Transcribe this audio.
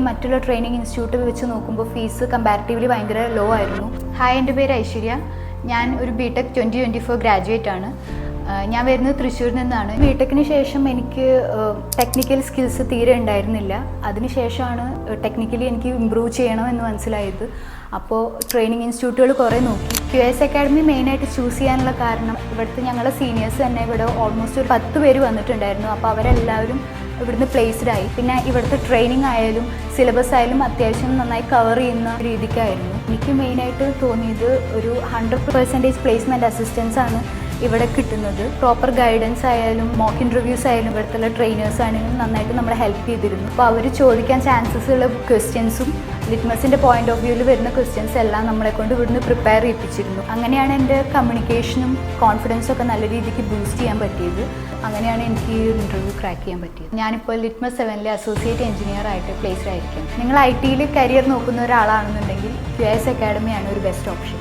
മറ്റുള്ള training institute വെച്ച് നോക്കുമ്പോൾ ഫീസ് കമ്പാരിറ്റീവ്ലി ഭയങ്കര ലോ ആയിരുന്നു. ഹായ്, എൻ്റെ പേര് ഐശ്വര്യ. ഞാൻ ഒരു BTech 2024 ഗ്രാജുവേറ്റ് ആണ്. ഞാൻ വരുന്നത് തൃശ്ശൂരിൽ നിന്നാണ്. BTechന് ശേഷം എനിക്ക് ടെക്നിക്കൽ സ്കിൽസ് തീരെ ഉണ്ടായിരുന്നില്ല. അതിനുശേഷമാണ് ടെക്നിക്കലി എനിക്ക് ഇമ്പ്രൂവ് ചെയ്യണമെന്ന് മനസ്സിലായത്. അപ്പോൾ ട്രെയിനിങ് ഇൻസ്റ്റിറ്റ്യൂട്ടുകൾ കുറേ നോക്കി. QS അക്കാഡമി മെയിനായിട്ട് ചൂസ് ചെയ്യാനുള്ള കാരണം ഇവിടുത്തെ ഞങ്ങളുടെ സീനിയേഴ്സ് തന്നെ ഇവിടെ ഓൾമോസ്റ്റ് ഒരു 10 പേര് വന്നിട്ടുണ്ടായിരുന്നു. അപ്പോൾ അവരെല്ലാവരും ഇവിടുന്ന് പ്ലേസ്ഡ് ആയി. പിന്നെ ഇവിടുത്തെ ട്രെയിനിങ് ആയാലും സിലബസ് ആയാലും അത്യാവശ്യം നന്നായി കവർ ചെയ്യുന്ന രീതിക്കായിരുന്നു. എനിക്ക് മെയിനായിട്ട് തോന്നിയത് ഒരു 100% പ്ലേസ്മെൻറ്റ് അസിസ്റ്റൻസ് ആണ് ഇവിടെ കിട്ടുന്നത്. പ്രോപ്പർ ഗൈഡൻസ് ആയാലും മോക്ക് ഇൻ്റർവ്യൂസ് ആയാലും ഇവിടുത്തെ ട്രെയിനേഴ്സ് ആണെങ്കിലും നന്നായിട്ട് നമ്മളെ ഹെൽപ്പ് ചെയ്തിരുന്നു. അപ്പോൾ അവർ ചോദിക്കാൻ ചാൻസസ് ഉള്ള ക്വസ്റ്റ്യൻസും ലിറ്റ്മസിൻ്റെ പോയിന്റ് ഓഫ് വ്യൂവിൽ വരുന്ന ക്വസ്റ്റ്യൻസ് എല്ലാം നമ്മളെ കൊണ്ട് ഇവിടുന്ന് പ്രിപ്പയർ ചെയ്യിപ്പിച്ചിരുന്നു. അങ്ങനെയാണ് എൻ്റെ കമ്മ്യൂണിക്കേഷനും കോൺഫിഡൻസും ഒക്കെ നല്ല രീതിക്ക് ബൂസ്റ്റ് ചെയ്യാൻ പറ്റിയത്. അങ്ങനെയാണ് എനിക്ക് ഈ ഇൻ്റർവ്യൂ ക്രാക്ക് ചെയ്യാൻ പറ്റിയത്. ഞാനിപ്പോൾ ലിറ്റ്മസ് 7 അസോസിയേറ്റ് എഞ്ചിനീയർ ആയിട്ട് പ്ലേസ്ഡ് ആയിരിക്കും. നിങ്ങൾ IT യിൽ കരിയർ നോക്കുന്ന ഒരാളാണെന്നുണ്ടെങ്കിൽ QS അക്കാഡമിയാണ് ഒരു ബെസ്റ്റ് ഓപ്ഷൻ.